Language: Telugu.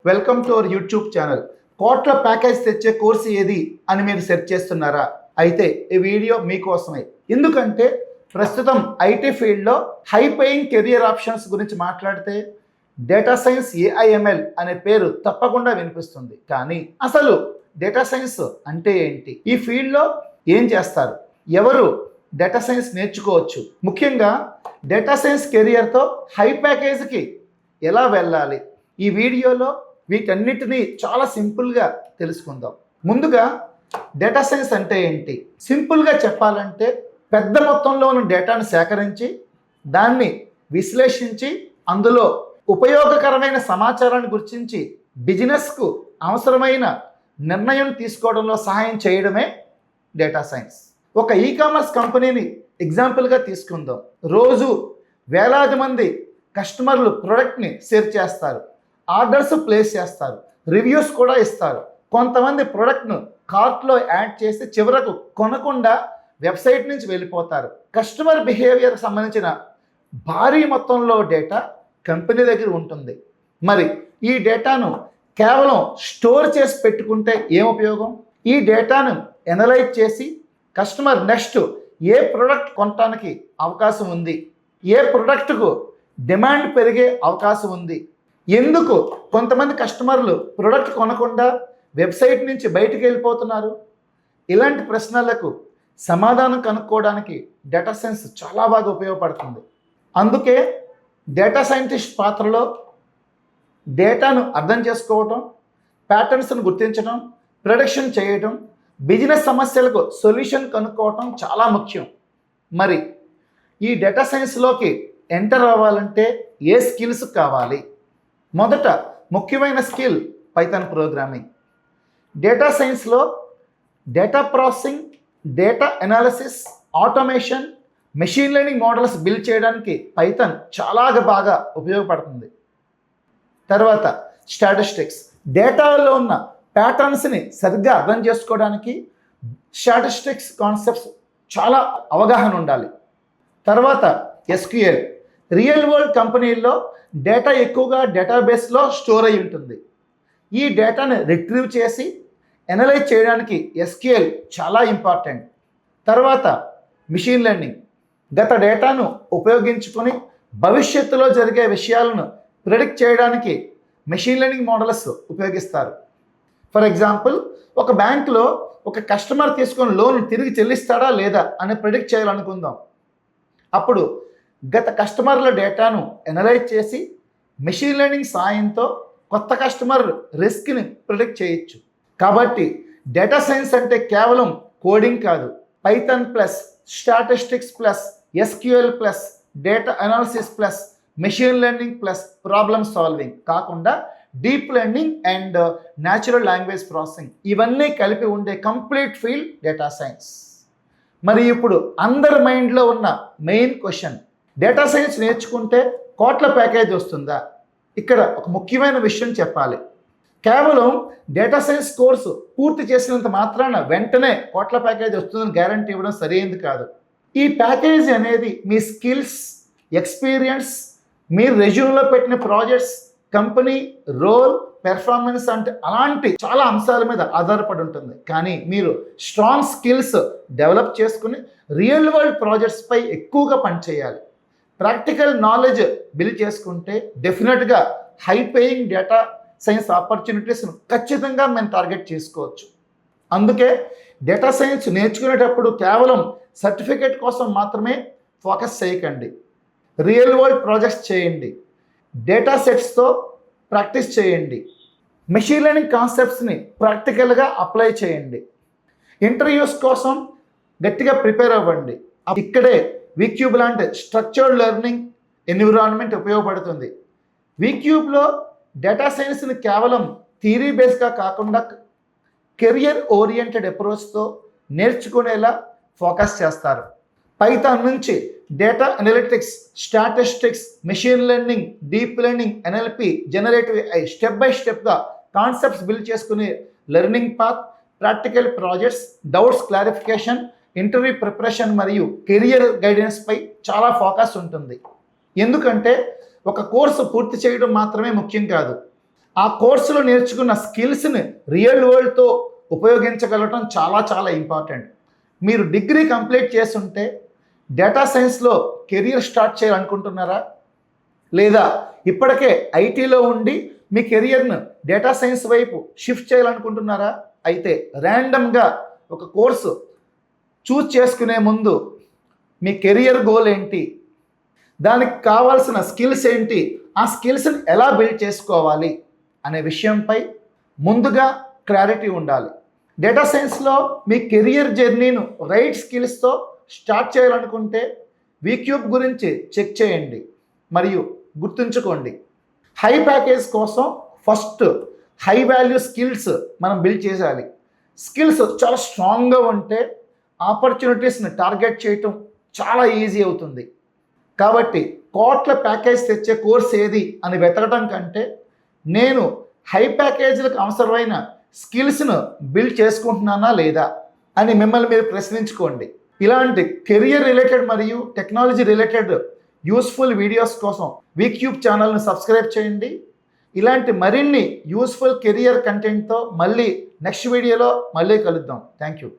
Welcome to our YouTube channel. కోట్ల ప్యాకేజ్ తెచ్చే కోర్సు ఏది అని మీరు సెర్చ్ చేస్తున్నారా? అయితే ఈ వీడియో మీకోసమే. ఎందుకంటే ప్రస్తుతం ఐటీ ఫీల్డ్లో హై పేయింగ్ కెరియర్ ఆప్షన్స్ గురించి మాట్లాడితే డేటా సైన్స్ ఏఐఎంఎల్ అనే పేరు తప్పకుండా వినిపిస్తుంది. కానీ అసలు డేటా సైన్స్ అంటే ఏంటి? ఈ ఫీల్డ్లో ఏం చేస్తారు? ఎవరు డేటా సైన్స్ నేర్చుకోవచ్చు? ముఖ్యంగా డేటా సైన్స్ కెరియర్తో హై ప్యాకేజ్కి ఎలా వెళ్ళాలి? ఈ వీడియోలో వీటన్నిటినీ చాలా సింపుల్గా తెలుసుకుందాం. ముందుగా డేటా సైన్స్ అంటే ఏంటి? సింపుల్గా చెప్పాలంటే పెద్ద మొత్తంలో ఉన్న డేటాను సేకరించి దాన్ని విశ్లేషించి అందులో ఉపయోగకరమైన సమాచారాన్ని గుర్తించి బిజినెస్కు అవసరమైన నిర్ణయం తీసుకోవడంలో సహాయం చేయడమే డేటా సైన్స్. ఒక ఈకామర్స్ కంపెనీని ఎగ్జాంపుల్గా తీసుకుందాం. రోజు వేలాది మంది కస్టమర్లు ప్రోడక్ట్ని షేర్ చేస్తారు, ఆర్డర్స్ ప్లేస్ చేస్తారు, రివ్యూస్ కూడా ఇస్తారు. కొంతమంది ప్రోడక్ట్ను కార్ట్లో యాడ్ చేసి చివరకు కొనకుండా వెబ్సైట్ నుంచి వెళ్ళిపోతారు. కస్టమర్ బిహేవియర్కి సంబంధించిన భారీ మొత్తంలో డేటా కంపెనీ దగ్గర ఉంటుంది. మరి ఈ డేటాను కేవలం స్టోర్ చేసి పెట్టుకుంటే ఏం ఉపయోగం? ఈ డేటాను ఎనలైజ్ చేసి కస్టమర్ నెక్స్ట్ ఏ ప్రోడక్ట్ కొనడానికి అవకాశం ఉంది, ఏ ప్రోడక్ట్కు డిమాండ్ పెరిగే అవకాశం ఉంది, ఎందుకు కొంతమంది కస్టమర్లు ప్రోడక్ట్ కొనకుండా వెబ్సైట్ నుంచి బయటికి వెళ్ళిపోతున్నారు, ఇలాంటి ప్రశ్నలకు సమాధానం కనుక్కోవడానికి డేటా సైన్స్ చాలా బాగా ఉపయోగపడుతుంది. అందుకే డేటా సైంటిస్ట్ పాత్రలో డేటాను అర్థం చేసుకోవటం, ప్యాటర్న్స్ను గుర్తించడం, ప్రొడక్షన్ చేయడం, బిజినెస్ సమస్యలకు సొల్యూషన్ కనుక్కోవటం చాలా ముఖ్యం. మరి ఈ డేటా సైన్స్లోకి ఎంటర్ అవ్వాలంటే ఏ స్కిల్స్ కావాలి? మొదట ముఖ్యమైన స్కిల్ పైథాన్ ప్రోగ్రామింగ్. డేటా సైన్స్లో data processing, data analysis, automation, machine learning models build చేయడానికి పైథాన్ చాలా బాగా ఉపయోగపడుతుంది. తర్వాత స్టాటిస్టిక్స్, డేటాలో ఉన్న ప్యాటర్న్స్ని సరిగ్గా అర్థం చేసుకోవడానికి స్టాటిస్టిక్స్ కాన్సెప్ట్స్ చాలా అవగాహన ఉండాలి. తర్వాత ఎస్క్యూఎల్, రియల్ వరల్డ్ కంపెనీల్లో డేటా ఎక్కువగా డేటాబేస్లో స్టోర్ అయి ఉంటుంది. ఈ డేటాను రిట్రీవ్ చేసి ఎనలైజ్ చేయడానికి ఎస్క్యూఎల్ చాలా ఇంపార్టెంట్. తర్వాత మిషన్ లెర్నింగ్, గత డేటాను ఉపయోగించుకొని భవిష్యత్తులో జరిగే విషయాలను ప్రిడిక్ట్ చేయడానికి మెషిన్ లెర్నింగ్ మోడల్స్ ఉపయోగిస్తారు. ఫర్ ఎగ్జాంపుల్, ఒక బ్యాంకులో ఒక కస్టమర్ తీసుకొని లోన్ తిరిగి చెల్లిస్తాడా లేదా అని ప్రిడిక్ట్ చేయాలనుకుందాం. అప్పుడు గత కస్టమర్ల డేటాను ఎనలైజ్ చేసి మెషిన్ లెర్నింగ్ సాయంతో కొత్త కస్టమర్ రిస్క్ని ప్రిడిక్ట్ చేయొచ్చు. కాబట్టి డేటా సైన్స్ అంటే కేవలం కోడింగ్ కాదు, Python plus statistics plus SQL plus data analysis plus machine learning plus problem solving కాకుండా deep learning and natural language processing, ఇవన్నీ కలిపి ఉండే కంప్లీట్ ఫీల్డ్ డేటా సైన్స్. మరి ఇప్పుడు అందరి మైండ్లో ఉన్న మెయిన్ క్వశ్చన్, డేటా సైన్స్ నేర్చుకుంటే కోట్ల ప్యాకేజ్ వస్తుందా? ఇక్కడ ఒక ముఖ్యమైన విషయం చెప్పాలి. కేవలం డేటా సైన్స్ కోర్సు పూర్తి చేసినంత మాత్రాన వెంటనే కోట్ల ప్యాకేజ్ వస్తుందని గ్యారంటీ ఇవ్వడం సరైనది కాదు. ఈ ప్యాకేజ్ అనేది మీ స్కిల్స్, ఎక్స్పీరియన్స్, మీరు రెజ్యూమ్లో పెట్టిన ప్రాజెక్ట్స్, కంపెనీ రోల్, పెర్ఫార్మెన్స్ అంటే అలాంటి చాలా అంశాల మీద ఆధారపడి ఉంటుంది. కానీ మీరు స్ట్రాంగ్ స్కిల్స్ డెవలప్ చేసుకుని రియల్ వరల్డ్ ప్రాజెక్ట్స్పై ఎక్కువగా పనిచేయాలి. ప్రాక్టికల్ నాలెడ్జ్ బిల్డ్ చేసుకుంటే డెఫినెట్గా హై పేయింగ్ డేటా సైన్స్ ఆపర్చునిటీస్ను ఖచ్చితంగా మేము టార్గెట్ చేసుకోవచ్చు. అందుకే డేటా సైన్స్ నేర్చుకునేటప్పుడు కేవలం సర్టిఫికేట్ కోసం మాత్రమే ఫోకస్ చేయకండి. రియల్ వరల్డ్ ప్రాజెక్ట్స్ చేయండి, డేటా సెట్స్తో ప్రాక్టీస్ చేయండి, మెషిన్ లెర్నింగ్ కాన్సెప్ట్స్ని ప్రాక్టికల్గా అప్లై చేయండి. ఇంటర్వ్యూస్ కోసం గట్టిగా ప్రిపేర్ అవ్వండి. ఇక్కడే వీక్యూబ్ లాంటి స్ట్రక్చర్డ్ లెర్నింగ్ ఎన్విరాన్మెంట్ ఉపయోగపడుతుంది. వీక్యూబ్లో డేటా సైన్స్ని కేవలం థియరీ బేస్గా కాకుండా కెరియర్ ఓరియంటెడ్ అప్రోచ్తో నేర్చుకునేలా ఫోకస్ చేస్తారు. పైథాన్ నుంచి data analytics, statistics, machine learning, deep learning, NLP, generative AI step by స్టెప్గా కాన్సెప్ట్స్ బిల్డ్ చేసుకునే learning path, practical projects, doubts clarification, interview preparation మరియు కెరియర్ గైడెన్స్పై చాలా ఫోకస్ ఉంటుంది. ఎందుకంటే ఒక కోర్సు పూర్తి చేయడం మాత్రమే ముఖ్యం కాదు, ఆ కోర్సులో నేర్చుకున్న స్కిల్స్ని రియల్ వరల్డ్తో ఉపయోగించగలగటం చాలా చాలా ఇంపార్టెంట్. మీరు డిగ్రీ కంప్లీట్ చేస్తుంటే డేటా సైన్స్లో కెరియర్ స్టార్ట్ చేయాలనుకుంటున్నారా? లేదా ఇప్పటికే ఐటీలో ఉండి మీ కెరియర్ను డేటా సైన్స్ వైపు షిఫ్ట్ చేయాలనుకుంటున్నారా? అయితే ర్యాండమ్గా ఒక కోర్సు చూస్ చేసుకునే ముందు మీ కెరియర్ గోల్ ఏంటి, దానికి కావాల్సిన స్కిల్స్ ఏంటి, ఆ స్కిల్స్ని ఎలా బిల్డ్ చేసుకోవాలి అనే విషయంపై ముందుగా క్లారిటీ ఉండాలి. డేటా సైన్స్లో మీ కెరియర్ జర్నీను రైట్ స్కిల్స్తో స్టార్ట్ చేయాలనుకుంటే వీక్యూబ్ గురించి చెక్ చేయండి మరియు గుర్తుంచుకోండి, హై ప్యాకేజ్ కోసం ఫస్ట్ హై వాల్యూ స్కిల్స్ మనం బిల్డ్ చేయాలి. స్కిల్స్ చాలా స్ట్రాంగ్గా ఉంటే ఆపర్చునిటీస్ని టార్గెట్ చేయటం చాలా ఈజీ అవుతుంది. కాబట్టి కోట్ల ప్యాకేజ్ తెచ్చే కోర్స్ ఏది అని వెతకడం కంటే నేను హై ప్యాకేజీలకు అవసరమైన స్కిల్స్ను బిల్డ్ చేసుకుంటున్నానా లేదా అని మిమ్మల్ని మీరు ప్రశ్నించుకోండి. ఇలాంటి కెరియర్ రిలేటెడ్ మరియు టెక్నాలజీ రిలేటెడ్ యూస్ఫుల్ వీడియోస్ కోసం వీక్యూబ్ ఛానల్ను సబ్స్క్రైబ్ చేయండి. ఇలాంటి మరిన్ని యూస్ఫుల్ కెరియర్ కంటెంట్తో మళ్ళీ నెక్స్ట్ వీడియోలో మళ్ళీ కలుద్దాం. Thank you.